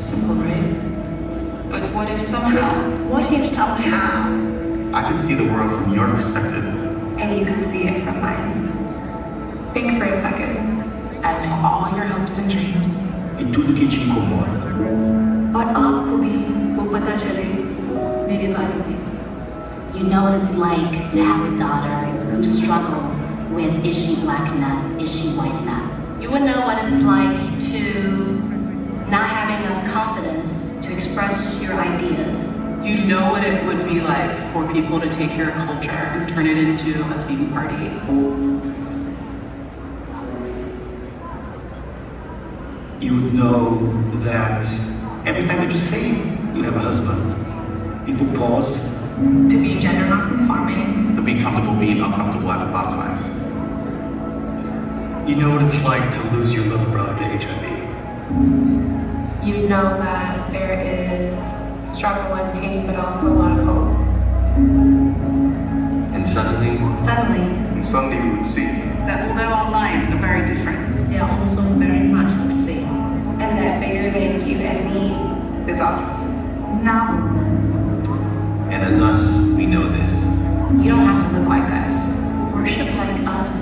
Simple, right? But what if somehow I can see the world from your perspective. and you can see it from mine? Think for a second. I know all your hopes and dreams. E tudo que te incomoda. और आपको भी वो पता चले मेरे बारे में. You know what it's like to have a daughter who struggles with, is she black enough, is she white enough? You would know what it's like to not have enough confidence to express your ideas. You'd know what it would be like for people to take your culture and turn it into a theme party. You would know that every time that you say you have a husband, people pause To be gender non-conforming. to be comfortable being uncomfortable at a lot of times. You know what it's like to lose your little brother to HIV. You know that there is struggle and pain, but also a lot of hope. And suddenly, Suddenly, we would see That although our lives are very different, They are also very much the same. and that bigger than you and me is us. now. and as us, we know this. You don't have to look like us, worship like us,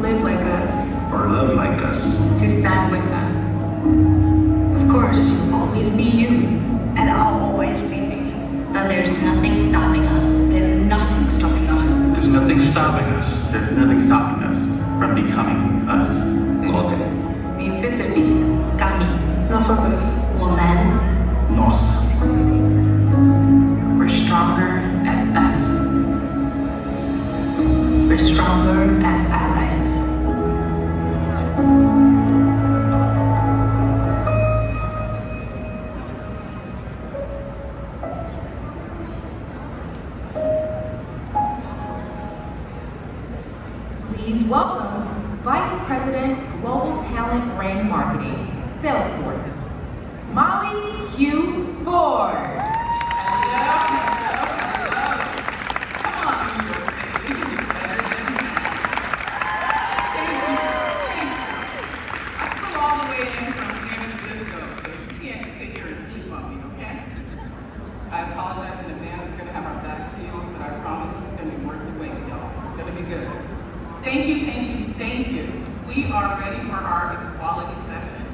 live like us, Or love like us. to stand with us. Of course, you'll always be you, And I'll always be me. But there's nothing stopping us. there's nothing stopping us. There's nothing stopping us. There's nothing stopping us from becoming us. okay. Needs it to be. Kami, Nosotros. woman, Nós. We're stronger as us. We're stronger as allies. Please welcome Vice President, Global Talent Brand Marketing, Salesforce, Molly Q. Ford. All the way in from San Francisco, so you can't sit here and sleep on me, okay? I apologize in advance, we're gonna have our back to you, but I promise it's gonna be worth the wait, y'all. It's gonna be good. Thank you, thank you, thank you. We are ready for our equality session.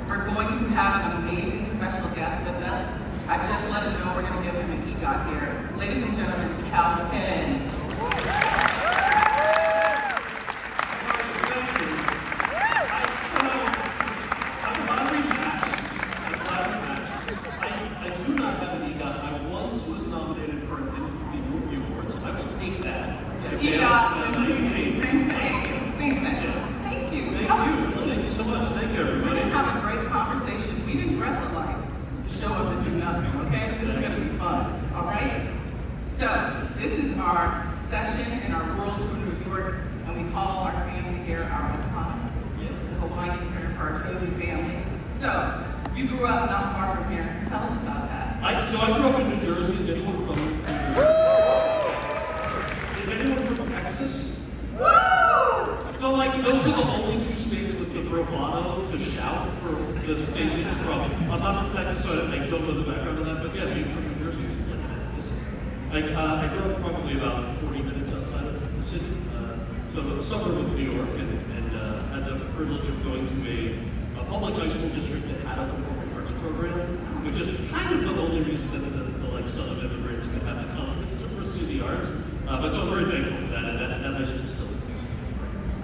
We're going to have an amazing special guest with us. I just let him know we're gonna give him an EGOT here. Ladies and gentlemen, Kalpen. I do not have an EGOT. I once was nominated for an MTV Movie Awards. I will take that. EGOT, MTV, same thing, same thing. Thank you. Thank you. Thank you so much. Thank you, everybody. Have a great conversation. We didn't dress alike to show up and do nothing, okay? This is gonna be fun, all right? So, this is our session in our World Tour New York, and we call our family here our AkA, the Hawaiian term for our chosen family. So, you grew up not far from here. Tell us about that. So I grew up in New Jersey. Is anyone from New Jersey? Is anyone from Texas? Woo! I feel like those are the only two states with the bravado to shout for the state that you're from. I'm not from Texas, so I don't know the background of that, but yeah, being from New Jersey is like this. I grew up probably about 40 minutes outside of the city, so a suburb of New York, and had the privilege of going to a public high school district that had a performing arts program, which is kind of the only reason that the son of immigrants can have the confidence to pursue the arts. But so I'm very thankful for that, and that high school still exists.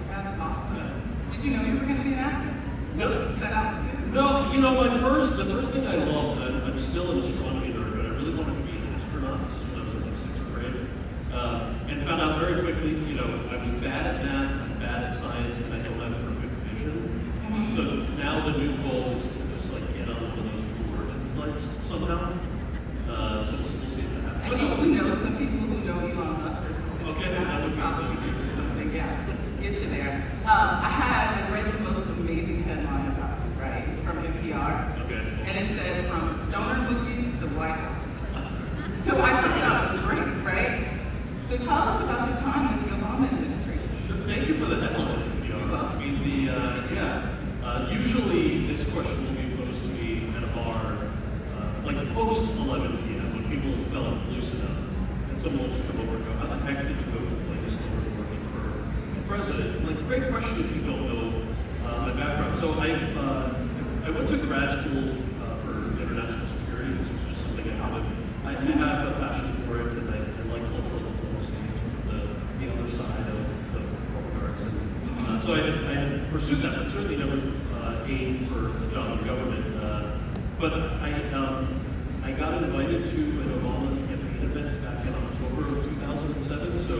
That's awesome. Did you know you were gonna be an actor? No. Set out to do? No, the first thing I loved, and I'm still an astronomy nerd, but I really wanted to be an astronaut. This is when I was in like 6th grade. And found out very quickly, I was bad at math, I'm bad at science, and I don't have perfect vision. So now the new goal is to just like get on one of those Blue Origin flights somehow. So we'll see if that happens. I think we know some people who know Elon Musk or something. Okay, that would be probably do something, yeah. Get you there. I read the most amazing headline about it, right? It's from NPR. Okay. And it said from stoner movies to White House. So I thought that was great, right? So tell us about your time in the Obama administration. Sure. Thank you for the headline, NPR. I mean, usually this question will be posed to me at a bar post 11 p.m. when people have felt loose enough, and someone will just come over and go, how the heck did you go from playing a store to working for the president? I'm like, great question if you don't know my background. So I went to grad school for international security. This was just something I have a passion for it, and I like cultural diplomacy, the other side of the performing arts. And, so I had pursued that, but certainly never aimed for a job in government. But I got invited to an Obama campaign event back in October of 2007. So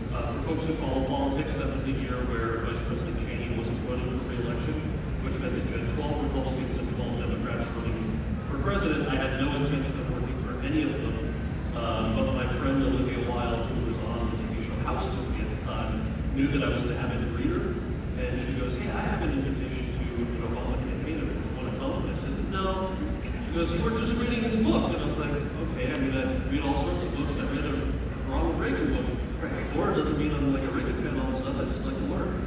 for folks who follow politics, that was the year where Vice President Cheney wasn't running for re-election, which meant that you had 12 Republicans and 12 Democrats running for president. I had no intention of working for any of them. But my friend Olivia Wilde, who was on the TV show House with me at the time, knew that I was an avid reader. And she goes, hey, I have an invitation to an Obama campaign event. You want to come? And I said, no. She goes, you were just reading his book. And I was like, okay, I mean, I read all sorts of books. I read a Ronald Reagan book before. It doesn't mean I'm like a Reagan fan all of a sudden. I just like to learn.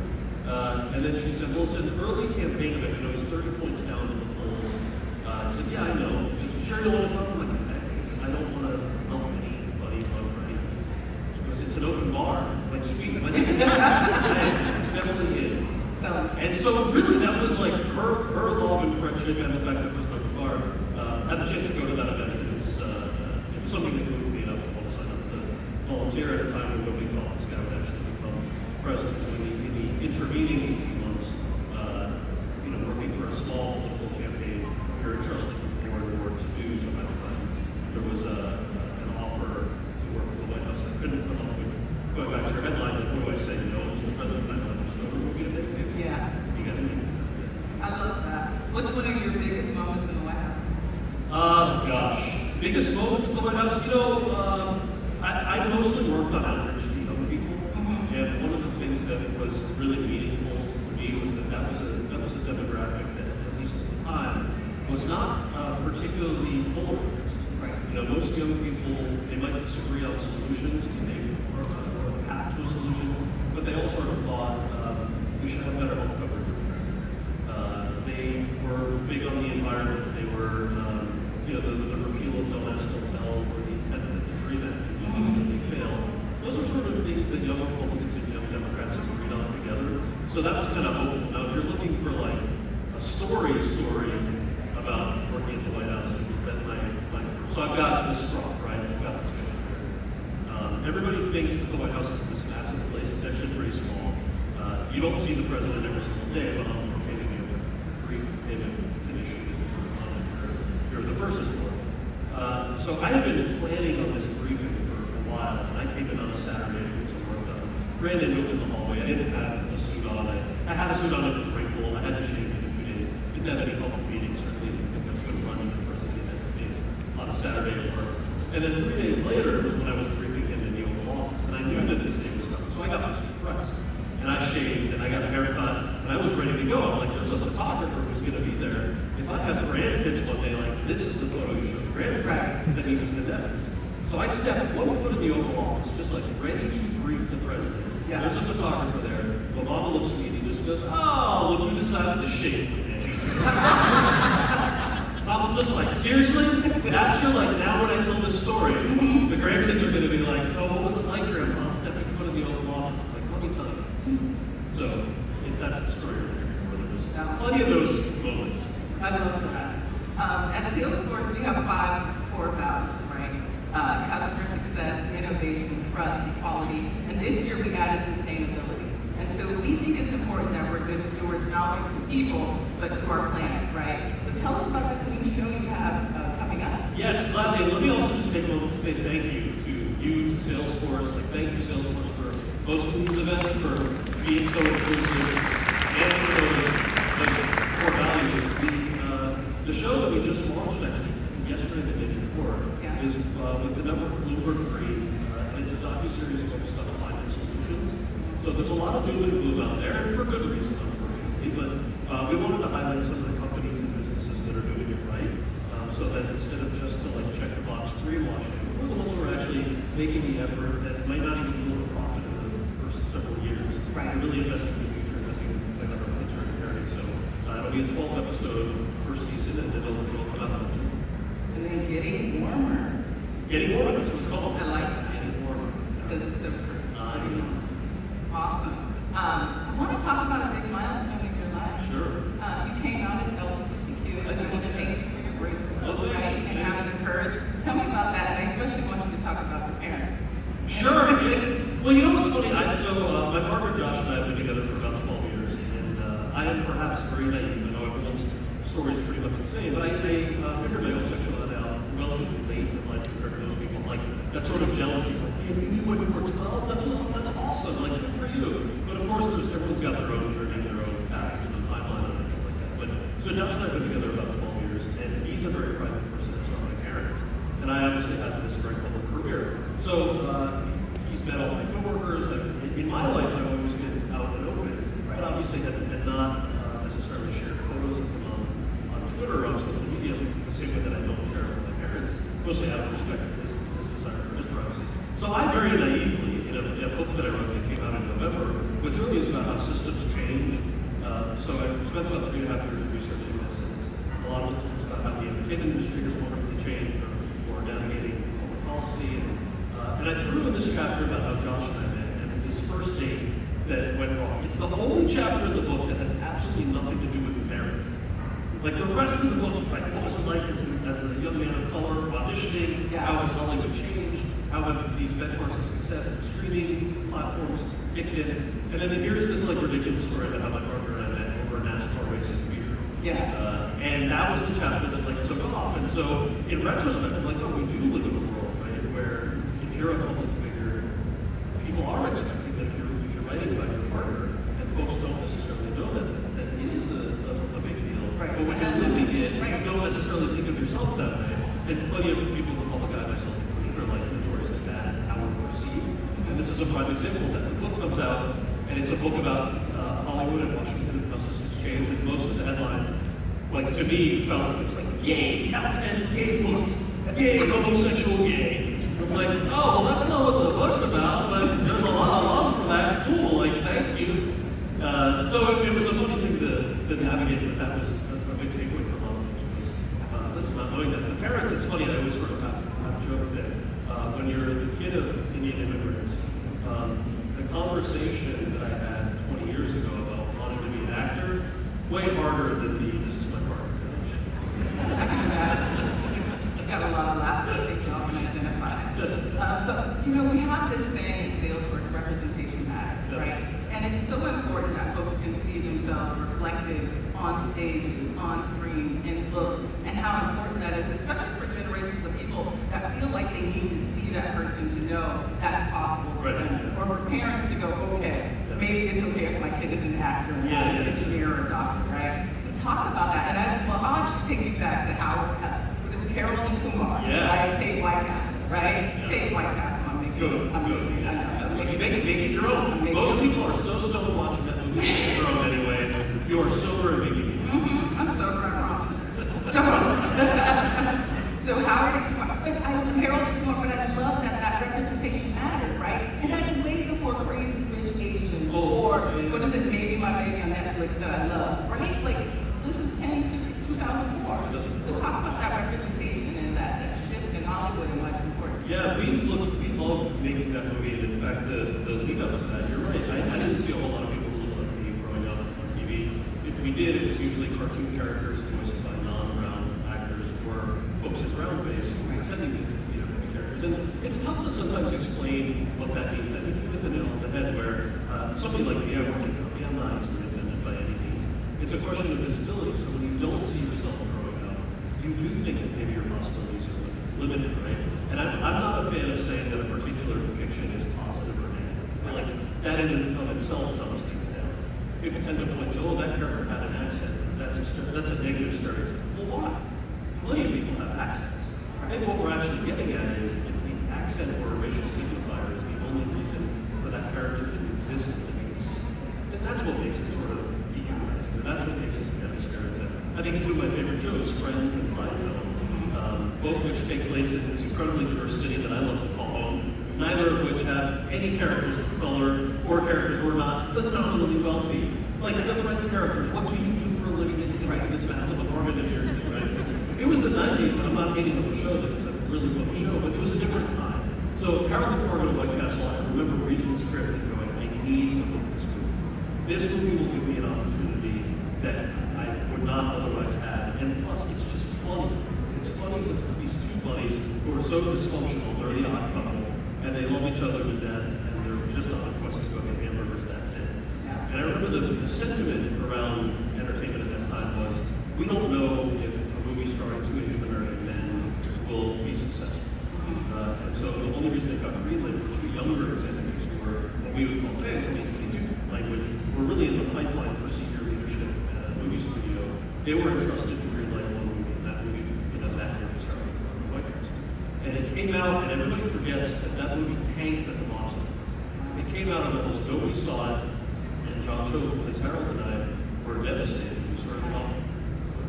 And then she said, well, it's an early campaign event. You know, he's 30 points down in the polls. I said, yeah, I know. She goes, you sure you don't want to come? I'm like, I said, I don't want to help anybody run for anything. She goes, it's an open bar. I'm like, sweet. I definitely in. And so really that was like her love and friendship and the fact that it was an open bar. I had the chance to go to that event, and it was something that moved me enough to want to sign up to volunteer at a time when nobody thought this guy would actually become president. So in the intervening 18 months, working for a small local campaign, we were entrusted with more and more to do. So by the time there was an offer to work with the White House, I couldn't come up with, going back to your headline, like, what do I say? You know, Mr. President, I don't know, so we're going to take it. Yeah. You got to take it. I love that. What's one of your biggest moments in the White House? Gosh. Biggest moments in the White House? You know, I mostly worked on outreach to young people. And one of the things that was really meaningful to me was that was a demographic that, at least at the time, was not particularly polarized. Right. You know, most young people, they might disagree on solutions, they or the path to a solution, but they all sort of thought we should have better health coverage. They were big on the environment. They were, the repeal of Don't Ask, Don't Tell, or the intent that the DREAM Act ultimately failed. Those are sort of things that young Republicans and young Democrats have agreed on together. So that was kind of hopeful. Now, if you're looking for like a story about working at the White House, it was that my first. So I've got this stuff, right? I've got this vision here. Everybody thinks that the White House is this massive place. It's actually pretty small. You don't see the president every single day, but on occasion you have to brief him if it's an issue that you're on and you're the person for it. So I had been planning on this briefing for a while, and I came in on a Saturday to get some work done. Ran into him in the hallway. I didn't have a suit on. I had a suit on, it was wrinkled. I hadn't shaved in a few days. Didn't have any public meetings. Certainly didn't think I was going to run into the President of the United States on a Saturday at work. And then 3 days later was when I was briefing him in the Oval Office, and I knew that this day was coming. So I got my suit pressed, and I shaved, and I got a haircut, and I was ready to go. I'm like, there's a photographer who's going to be there. If I have grandkids one day, like, this is the photo you show the grandkids. Right. That means it's indefinite. So I stepped 1 foot in the Oval Office, just like ready to brief the president. Yeah. There's a photographer there. Obama looks at me and he just goes, oh, look, you decided to shave today. I'm just like, seriously? That's your, like, now when I tell this story, the grandkids are going to be like, so what was it like, Grandpa, stepping foot in the Oval Office? Like, let me tell you this. So, if that's the story you're looking for, there's plenty of those moments. I love that. At Salesforce, we have 5 core values, right? Customer success, innovation, trust, equality, and this year we added sustainability. And so we think it's important that we're good stewards not only to people, but to our planet, right? So tell us about this new show you have coming up. Yes, gladly. Let me also just take a moment to say thank you to Salesforce. Like, thank you, Salesforce, for hosting these events, for being so inclusive, and for those core values. The show that we just launched actually yesterday, the day before, is with the network Bloomberg Green, and it's a docuseries focused on climate solutions. So there's a lot of doom and gloom out there, and for good reason, unfortunately. But we wanted to highlight some of the companies and businesses that are doing it right, so that instead of just the check the box greenwashing, we're the ones who are actually making the effort that might not even yield a profit in the first several years. Right. We're really investing in the future, investing in our planetary heritage. So it'll be a 12-episode first season, and it'll come out on June. And then getting Getting warmer, that's what it's called. I like that. Getting warmer. Because it's so true. I know. Awesome. I want to talk about a big milestone in your life. Sure. You came out as LGBTQ, and I want to thank you for your bravery, Oh, right? thank And you. having the courage. Tell me about that, and I especially want you to talk about the parents. Sure. Well, you know what's funny? My partner Josh and I have been together for about 12 years, and I am perhaps very naive. I know everyone's story is pretty much the same, but I figured my homosexuality out relatively late in life compared to those people. Like that sort of jealousy, like, hey, you knew when you were 12, that's awesome, like good for you. But of course, everyone's got their own journey, their own path, their own timeline, and everything like that. But so Josh and I have been together about 12 years, and he's a very private person, so are my parents, and I obviously have this very public career. So he's met all my coworkers, and in my life, I've always been out and open, but obviously had not necessarily shared photos of them on Twitter or on social media the same way that I don't share with my parents, mostly out of respect for his desire for his privacy. So I very naively, in a book that I wrote that came out in November, which really is about how systems change. So I spent about 3.5 years researching this, and a lot of it's about how the entertainment industry has wonderfully changed, or navigating public policy, and I threw in this chapter about how Josh and I met, and this first date that went wrong. It's the only chapter in the book that has absolutely nothing to do with marriage. Like the rest of the book is like, what was it like as a young man of color auditioning? Yeah. How has Hollywood changed? How have these benchmarks of success in streaming platforms kicked in? And then here's this like ridiculous story about how my partner and I met over a NASCAR race in beer. Yeah. And that was the chapter that like took off. And so in retrospect, I'm like, oh, we do live in a world, right, where if you're a public figure, people are expecting that if you're writing about your partner, and folks don't necessarily know that it is a big deal. Right. But when you're living it, Right. you don't necessarily think of yourself that way. And plenty of people in the public eye, myself included, are like notoriously bad at how we're perceived. And this is a prime example of that. The book comes out, and it's a book about Hollywood and Washington and how systems change. And most of the headlines, like to me, felt like it was like, yay, Kalpen, gay book, yay, homosexual gay. I'm like, oh, well, that's not what the book's about, but there's a lot of love for that. Cool, like, thank you. So it was a funny thing to navigate, but that was a big takeaway for a lot of folks was not knowing that. The parents, it's funny, I always sort of have joke that when you're the kid of Indian immigrants, the conversation that I had 20 years ago about wanting to be an actor, way harder than this is my partner. I can imagine. I got a lot of laughter. I think y'all can identify. But you know, we have this saying in Salesforce, representation matters, right? And it's so important that folks can see themselves reflected on stages, on screens, in books, and how important that is, especially for generations of people that feel like they need to see that person to know that's possible for them. Or for parents to go, okay, maybe it's okay if my kid is an actor, or an engineer, or a doctor, right? So talk about that. And I'll actually take you back to Harold and Kumar, right? Tate White Castle, right? Tate White Castle. Good. Make it your own. Most people are so stoned watching that movie, make your own anyway. You are sober and making it. I'm sober, I promise. So Harold and Kumar, but I love that representation mattered, right? And that's way before Crazy Rich Asians or what is it, Maybe My Baby on Netflix that I love, right? Like this is 2004. So talk about that representation and that shift in Hollywood and why it's important. Yeah, we loved making that movie, and in fact, the lead up to that, you're right. I didn't see a whole lot of people who looked like me growing up on TV. If we did, it was usually cartoon characters voiced by non-brown actors or folks in brown face who were pretending to be characters. And it's tough to sometimes explain what that means. I think you hit the nail on the head where somebody like me, I work in company, I'm not easily offended by any means. It's a question of visibility. So when you don't see yourself growing up, you do think that maybe your possibilities are limited, right? And I'm not a fan of saying that a particular depiction is positive or negative. I feel like that in and of itself dumbs things down. People tend to point to, oh, that character had an accent. That's a negative stereotype. Well, why? Plenty of people have accents. I think what we're actually getting at is if the accent or a racial signifier is the only reason for that character to exist in the piece, then that's what makes it sort of dehumanizing. That's what makes it a stereotype. I think two of my favorite shows, Friends and Seinfeld, both of which take place in this incredibly diverse city that I love to call home, neither of which have any characters of color or characters who are not phenomenally wealthy. Like the Friends characters, what do you do for a living in this massive apartment in New York City, right? It was the 90s, and I'm not hating on the show, because really funny show, but it was a different time. So Harold and Margot White Castle, I remember reading the script and going, I need to book this movie. This movie will give me an opportunity that I would not otherwise have. And plus, it's just funny. It's funny because it's these two buddies who are so dysfunctional, they're the odd couple, and they love each other to death, and they're just on a quest to go get hamburgers, that's it. And I remember the sentiment around entertainment at that time was, we don't know if a movie starring two Asian American men will be successful. And so the only reason it got greenlit were two younger executives who were what we would call today 2022 language, were really in the pipeline for senior leadership at a movie studio. They were entrusted to greenlight one movie, and that movie for them that year was Harold and White Castle. And it came out, and everybody forgets that that movie tanked at the box office. It came out and almost nobody saw it, and John Cho, who plays Harold, and I were devastated. We sort of thought,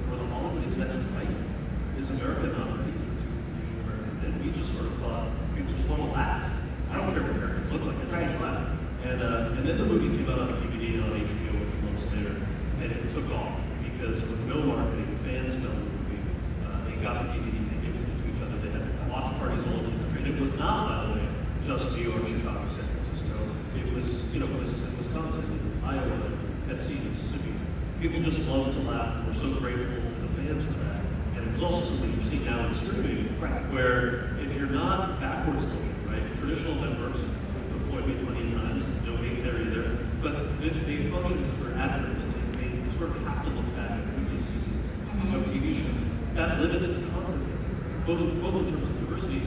were the Hollywood execs right? Is America not ready for two Asian American men? We just sort of thought, people just want to laugh. I don't care what characters look like, I just want to laugh. And then the movie came out on DVD and on HBO a few months later, and it took off because with no marketing, fans found the movie. They got the DVD, they gifted it to each other. They had watch parties all over the country. And it was not, by the way, just New York, Chicago, San Francisco. It was, places in Wisconsin, Iowa, Tennessee, Mississippi. People just loved to laugh, and we're so grateful for the fans for that. And it was also something you see now in streaming, where if you're not backwards looking, right, traditional networks have employed me plenty of times, no hate there either, but they function as their actors. They sort of have to look back at previous seasons of TV shows. That limits the content, both in terms of diversity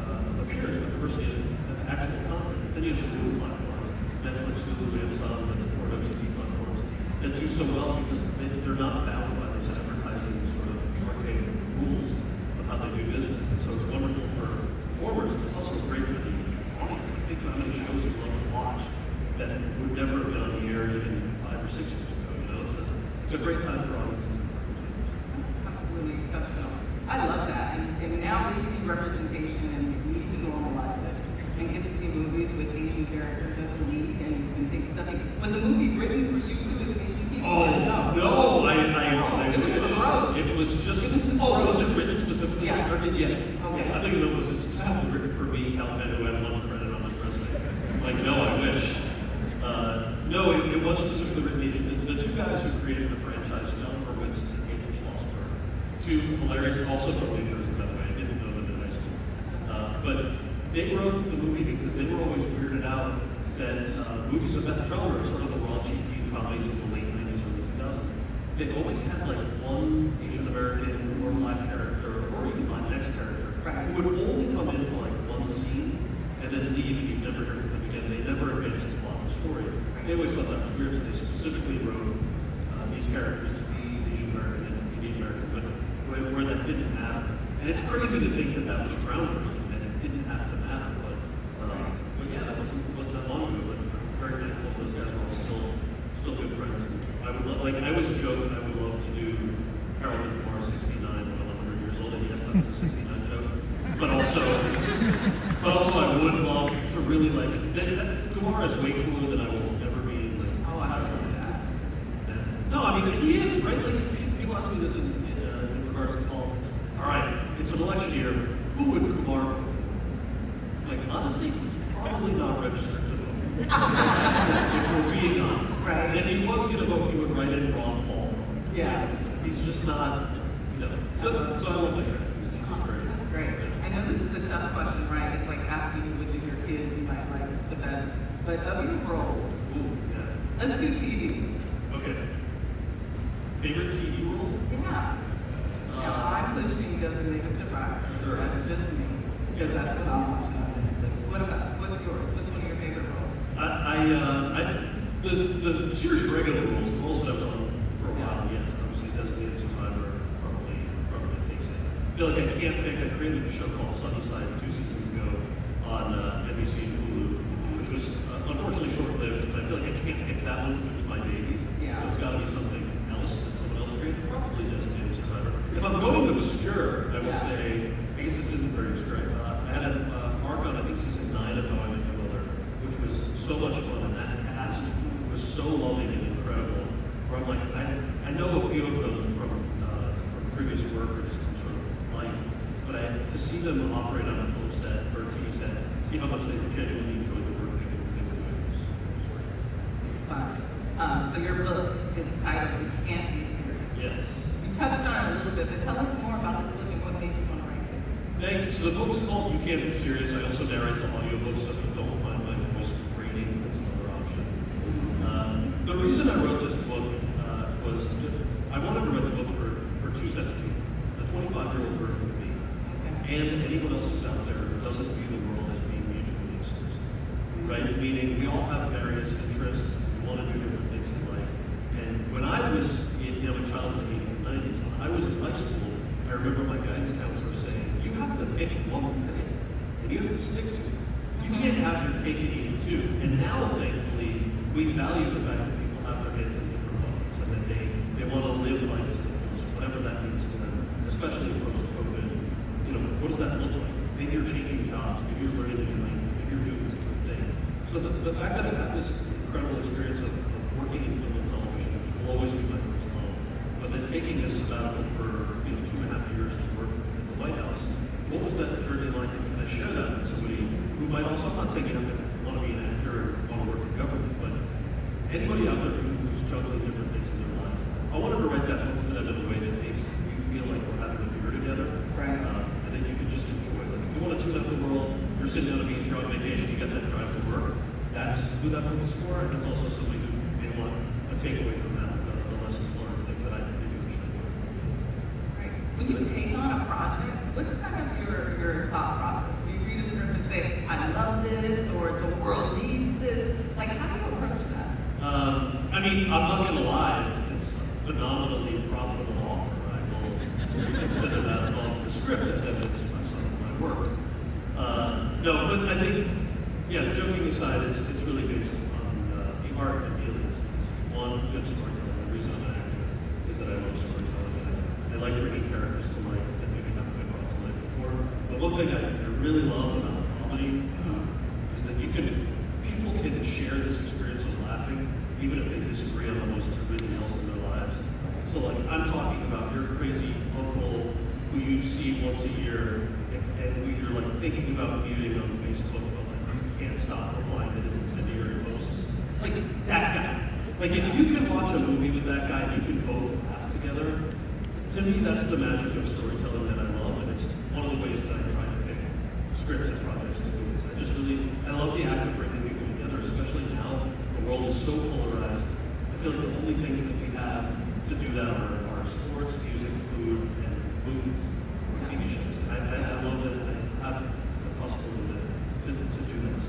of appearance, but diversity of actual content. Then you have streaming platforms, Netflix, Hulu, Amazon, and the four OTT platforms that do so well because they're not bound by those advertising sort of archaic rules of how they do business. And so it's wonderful for performers, but it's also great for the audience. I think about how many shows you love to watch that would never have been on the air even 5 or 6 years ago. It's a great time for audiences. That's absolutely exceptional. I love that. And now we see representation and we need to normalize it and get to see movies with Asian characters as a lead and think something. Was the movie written for you two as Asian people? Oh, no, it was for growth. It was just, was it written specifically? Yeah. Yes. Okay. Yes, I think it was specifically written for me, Kalpen, who had one credit on his resume. Like, no, I wish. No, it was specifically written Asian. The two guys who created the franchise, John Horowitz and Andrew Schlossberg, two hilarious, also from New Jersey, by the way. I didn't know them in high school. But they wrote the movie because they were always weirded out that movies of that genre, sort of the raunchy teen comedies of the late 90s, early 2000s, they always had like one Asian American or black character, or even Latinx character, who would only come in for like one scene and then leave and you'd never hear from them again. They never advanced the plot of the story. They always thought that was weird, so they specifically wrote these characters to be Asian American and to be Indian American, but where that didn't matter. And it's crazy to think that that was groundbreaking, that it didn't have to matter, but yeah, that wasn't that long ago, but I'm very thankful those guys were all still good friends. I would love, I always joke I would love to do Harold and Kumar 69 when I'm 100 years old, and yes, that's a 69 joke. But also I would love to really Kumar is way cooler than I will ever be. I don't know that. No, I mean, he is, right? Like, people ask me this in regards to politics. All right, it's an election year. Who would Kumar vote for? Like, honestly, he's probably not registered to vote. If we're being honest. Right. And if he was going to vote, he would write in Ron Paul. Yeah. He's just not, So I love that guy. That's great. I know this is a tough question, right? It's like asking you which of your kids you might like the best. But of your roles, Ooh, yeah. let's do TV. Okay. Favorite TV role? Yeah. Now, I'm pushing Designated Survivor. Sure. That's just me. Because that's what I'm watching on Netflix. What's yours? What's one of your favorite roles? The series regular roles that I've done for a while, yes. Obviously, Designated Survivor probably takes it. I feel like I can't pick. I created a show called Sunnyside 2 seasons ago on NBC and Hulu, which was unfortunately short-lived, but I feel like I can't pick that one because it was my baby. Yeah. So it's got to be something else that someone else created. Probably Designated Survivor. If I'm going obscure, I would say Basis isn't very obscure. I had a Marc on, I think, season 9 of How I Met Your Mother, which was so much fun, and that cast was so loving and incredible. Where I'm like, I know a few of them from previous work or just from sort of life, but to to see them operate on a film set or a TV set, see how much they genuinely enjoy the work they were doing. It's fun. So your book, it's titled "You Can't Be Serious." Yes. You touched on it a little bit, but tell us more about this book and what made you want to write this. Thank you. So the book is called "You Can't Be Serious." I also narrate the audiobook, so if you don't find my voice grating, that's another option. The reason I wrote this book was I wanted to write the book for two sets of people, the 25-year-old version of me, and anyone else who's out there who doesn't view the world as being mutually exclusive, right? Meaning we all have various interests, we want to do different things in life. And when I was a child in the 80s and 90s, when I was in high school, I remember my guidance counselor saying, you have to pick one thing, and you have to stick to it. You can't have your cake and eat it too. And now, thankfully, we value the fact that people have their hands in different buckets and that they want to live life to the fullest, whatever that means to them, especially post-COVID. What does that look like? Maybe you're changing jobs, maybe you're learning a new language, maybe you're doing this other thing. So the fact that I've had this incredible experience of working in film and television, which will always be my first love, but then taking this sabbatical for 2.5 years to work in the White House, what was that journey like, and can I share that with somebody who might also, I'm not saying you have to want to be an actor or want to work in government, but anybody out there who's juggling different things in their lives. I wanted to write that book for them in a way that makes you feel like we're having a beer together. Right. And then you can just enjoy it. Like if you want to tune up the world, you're sitting on a beach, you're on vacation, you got that drive to work. That's who that book is for, and it's also somebody who may want a takeaway from that, the lessons learned, things that I did do should work. Right. When you take on a project, what's kind of your thought process? Do you read a script and say, I love this, or the world needs this? Like, how do you approach that? I'm not going to lie, it's a phenomenally profitable offer. I will consider that above the script as evidence of my work. No, but I think, joking aside, it's really based on the art of dealing with things. One, good storytelling. The reason I'm an actor is that I love storytelling. I like bringing characters to life that maybe haven't been brought to life before. But one thing I really love about comedy is that people can share this experience of laughing, even if they disagree on almost everything else in their lives. So like, I'm talking about your crazy uncle who you see once a year, and who you're like thinking about muting on Facebook, but like you can't stop replying to his incendiary posts. Like that guy. Like if you can watch a movie with that guy and you can both laugh together, to me that's the magic of storytelling that I love, and it's one of the ways that I try to pick scripts and projects to do this. I love the act of bringing people together, especially now the world is so polarized. I feel like the only things that we have to do that are sports, music, food, and movies or TV shows. I love that I have the possibility to do this.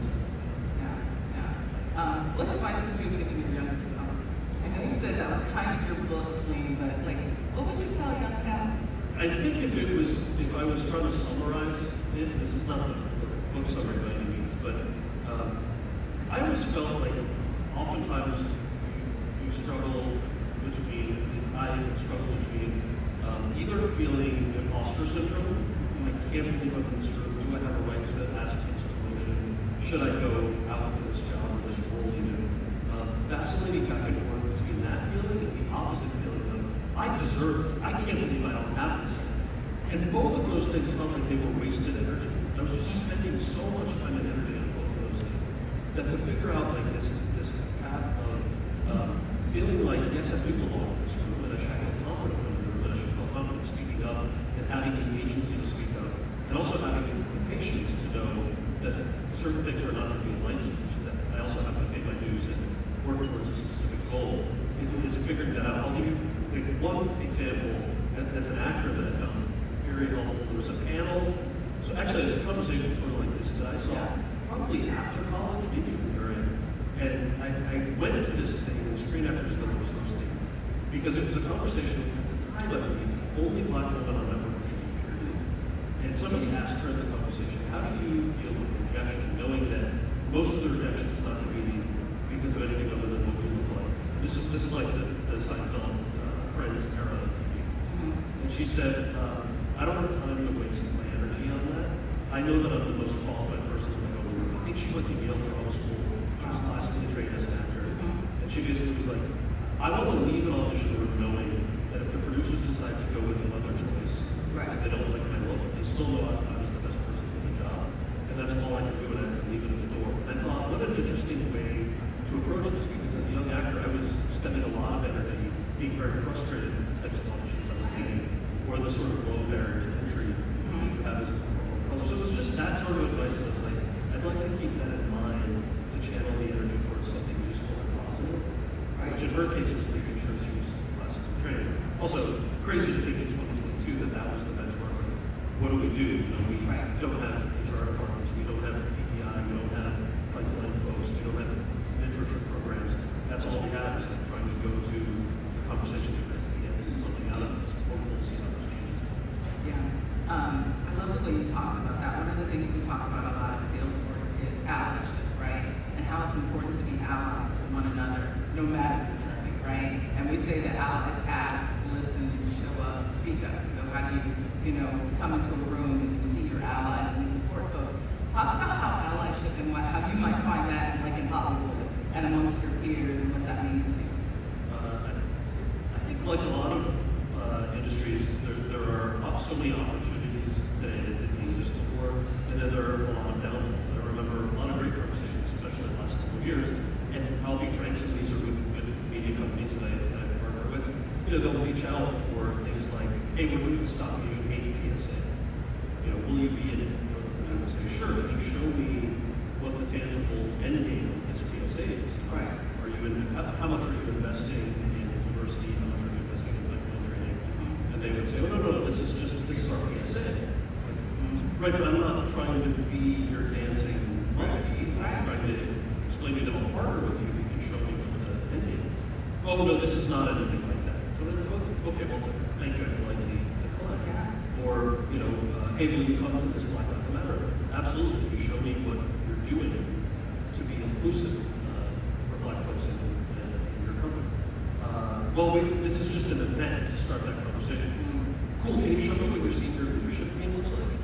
What advice would you give your younger self? I know you said that was kind of your book swing, but like, what would you tell young Cal? I think if I was trying to summarize it, this is not the book summary by any means, but I always felt like oftentimes you struggle between, either feeling imposter syndrome, I can't believe I'm in this room, do I have a right to ask for this promotion, should I go out for this job or this role even, vacillating back and forth between that feeling and the opposite feeling of, I deserve this, I can't believe I don't have this. And both of those things felt like they were wasted energy. I was just spending so much time and energy on both of those things that to figure out like this path of feeling like, yes, I do belong in this room, that I should feel confident in the room, that I should feel confident speaking up and having the agency to speak up, and also having the patience to know that certain things are not going to be light speech, that I also have to pay my dues and work towards a specific goal, is figuring that out. I'll give you like one example as an actor that I found very helpful. There was a panel, so actually there's a conversation sort of like this that I saw probably after college, maybe even during, and I went to this thing, the Screen Actors Guild was hosting, because it was a conversation at the time, I believe, the only black woman on network TV, period. And somebody asked her in the conversation, how do you deal with rejection, knowing that most of the rejection is not going to be because of anything other than what we look like? This is like the Seinfeld Friends era of TV. And she said, I don't have time to waste my energy on that. I know that I'm the most qualified person in my own room. I think she went to Yale Drama School. She was classically trained as an actor. And she basically was like, I want to leave an audition room knowing that if the producers decide to go with another choice, because they don't like my look, they still know I'm that's all I can do, and I have to leave it at the door. And I thought, what an interesting way to approach this, because as a young actor, I was spending a lot of energy being very frustrated with the types of auditions I was getting, or the sort of low barrier to entry you have as a performer. So it was just that sort of advice that I was like, I'd like to keep that in mind to channel the energy towards something useful and positive, which in her case was making sure she was classes and training. Also, crazy to think in 2022 that that was the benchmark of what do we do? You know, we don't have HR departments, we don't have PPI, we don't have pipeline folks, we don't have mentorship programs. That's all we have is like trying to go to a conversation with this to get something out of this. Hopefully see how this changes. Yeah. I love the way you talk about that. One of the things we talk about a lot at Salesforce is allyship, right? And how it's important to be allies to one another, no matter the journey, right? And we say that allies ask, listen, show up, speak up. So how do you come into a room and you see your allies and you support folks? Talk about how allyship and how you might find that like in Hollywood and amongst your peers and what that means to you. I think like a lot of industries, there are so many opportunities today that didn't exist before, and then there are a lot of downfalls. I remember a lot of great conversations, especially in the last couple of years, and I'll be frank, some of these are with media companies that I partner with. They'll reach out for things like, hey, we're going to stop using AkA. Will you be in it? And I would say, sure, can you show me what the tangible end game of this PSA is? Right. Are you how much are you investing in diversity? How much are you investing in technical training? And they would say, oh, no, this is our PSA. Right, but I'm not trying to be your dancing monkey. I'm trying to explain to them a partner with you if you can show me what the end game is. Oh, no, this is not anything like that. So then, okay, well, thank you, I like the client. Yeah. Or, hey, will you come to this Black Lives Matter? Absolutely. You show me what you're doing to be inclusive for Black folks in your company. This is just an event to start that conversation. Cool, can you show me what your senior leadership team looks like?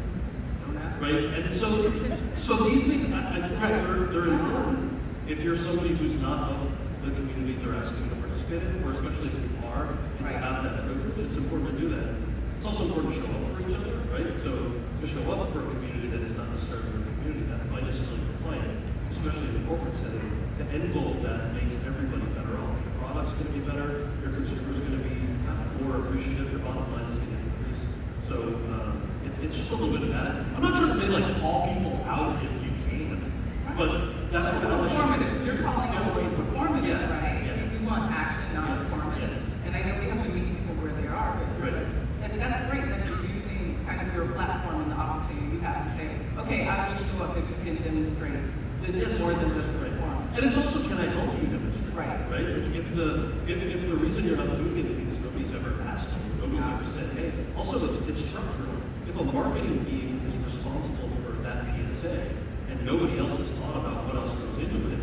Right? And so these things, I think they're important. If you're somebody who's not of the community they're asking to participate in, or especially if you are and you have that privilege, it's important to do that. It's also important to show up for each other, right? So to show up for a community that is not necessarily a community, that fight is still a fight, especially in the corporate setting. The end goal that makes everybody better off. Your product's going to be better, your consumer's going to be more appreciative, your bottom line is going to increase. So it's just a little bit of that. I'm not trying to say like call people out if you can't, but that's It's what performative. You're calling out what's performative, Yes, right? yes. You want action, not Yes, performance. yes. And I know we have to meet people where they are, but Right. and that's great that you're using kind of your platform and the opportunity you have to say, okay, I will show up if you can demonstrate this is more than just performance. And it's also, can I help you demonstrate? Right. Right? If the reason you're not doing anything is nobody's ever asked you, nobody's ever said, hey. Also, it's structural. If a marketing team is responsible for that PSA and nobody else has thought about what else goes into it,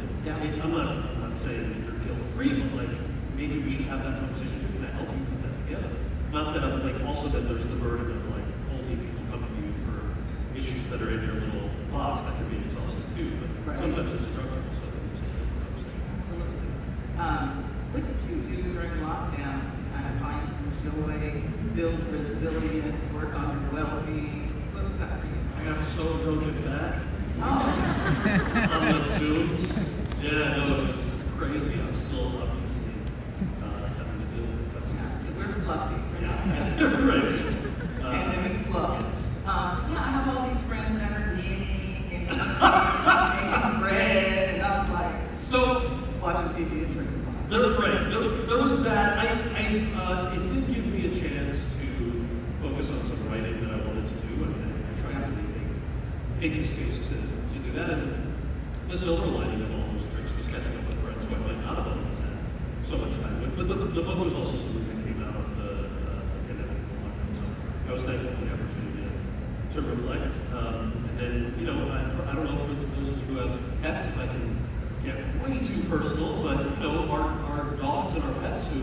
I'm not saying that you're guilt-free, but like maybe we should have that conversation too. Can I help you put that together? Not that I'm like also that there's the burden of like only people come to you for issues that are in your little box that can be exhausting too, but sometimes it's structural. So it's a different conversation. Absolutely. What did you do during lockdown to kind of find some joy, build resilience, work on your well-being? What was that for you? I got so drunk and fat Oh, on the Zooms. Yeah, no, it was crazy. I'm still obviously having to deal with that. we're fluffy. Yeah, right. Pandemic fluff. Yeah, I have all these friends that are knitting and making bread, and I'm like, So watching TV and drinking wine. there's right. There was that. It did give me a chance to focus on some writing that I wanted to do, and I tried to really take the space to do that. And the silver lining of all those trips was catching up with friends who I might not have otherwise had so much time with. But the book was also something that came out of the pandemic and lockdown. So I was thankful for the opportunity to reflect. And then, I don't know for those of you who have pets, if I can get way too personal, but our dogs and our pets who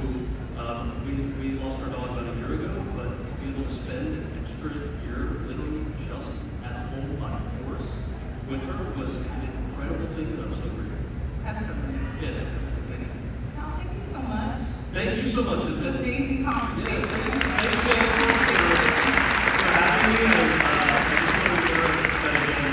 we lost our dog about a year ago, but to be able to spend an extra year living just at home by force with her was an incredible thing that I'm so grateful for. That's a really, Yeah. that's a really good. Oh, thank you so much. Thank you so much. It's an amazing conversation. Thanks for having me. And I just want to reiterate that again,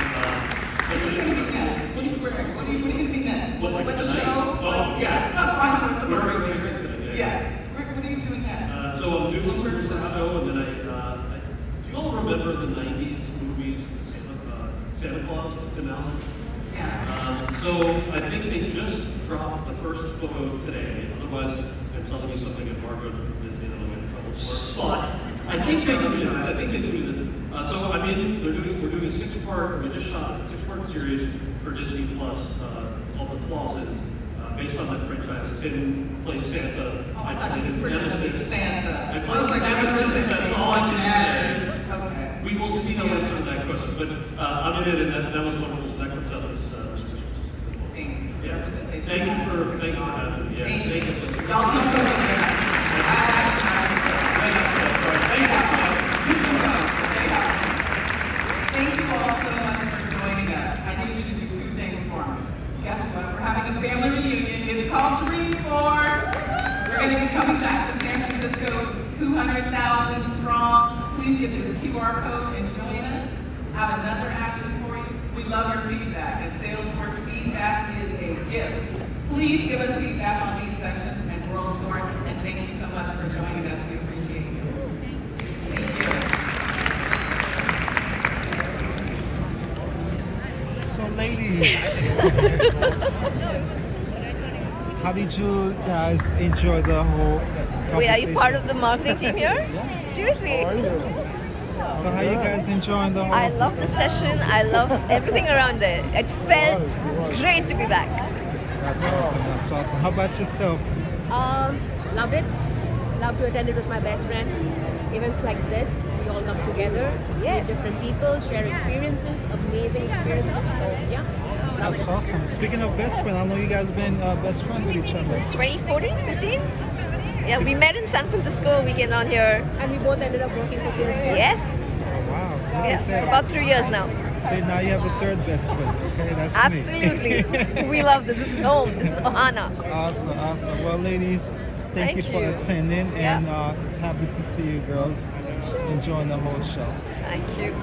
'90s movies, Santa Claus, Tim Allen. So I think they just dropped the first photo today. Otherwise, I'm telling you something at Margaret from Disney that I'll get in trouble for. But I think they tweeted it. I think they tweeted it. So I mean, we're doing a six-part. We just shot a six-part series for Disney Plus called The Clauses, based on that franchise. Tim plays Santa. I play his nemesis. Santa. I play his nemesis. That's all I can say. Okay. We will see the answer to that question, but I'm in it, and that was wonderful. So that comes out this Christmas. Thank you. Yeah. Thank you for having me. Yeah. Thank you. Y'all keep doing it. Thank you all so much for joining us. I need you to do two things for me. Guess what? We're having a family reunion. It's called Dreamforce. We're going to be coming back to San Francisco, 200,000 strong. Please get this QR code and join us. I have another action for you. We love your feedback, and Salesforce feedback is a gift. Please give us feedback on these sessions and World Tour, and thank you so much for joining us. We appreciate you. Thank you. So ladies, how did you guys enjoy the whole conversation? Wait, are you part of the marketing team here? Yeah. Seriously? So how you guys enjoying the whole? I love the session. I love everything around it. It felt great to be back. That's awesome. That's awesome. How about yourself? Loved it. Love to attend it with my best friend. Events like this, we all come together, meet different people, share experiences, amazing experiences. So yeah, love That's it. awesome. Speaking of best friend, I know you guys have been best friend with each other. Since 2014, 15? Yeah, we met in San Francisco. We came on here. And we both ended up working for Salesforce. Yes. Oh, wow. Yeah, for about 3 years now. So now you have a third best friend. Okay, that's Absolutely. me. We love this. This is home. This is Ohana. Awesome, awesome. Well, ladies, thank you for attending, and it's happy to see you girls enjoying the whole show. Thank you.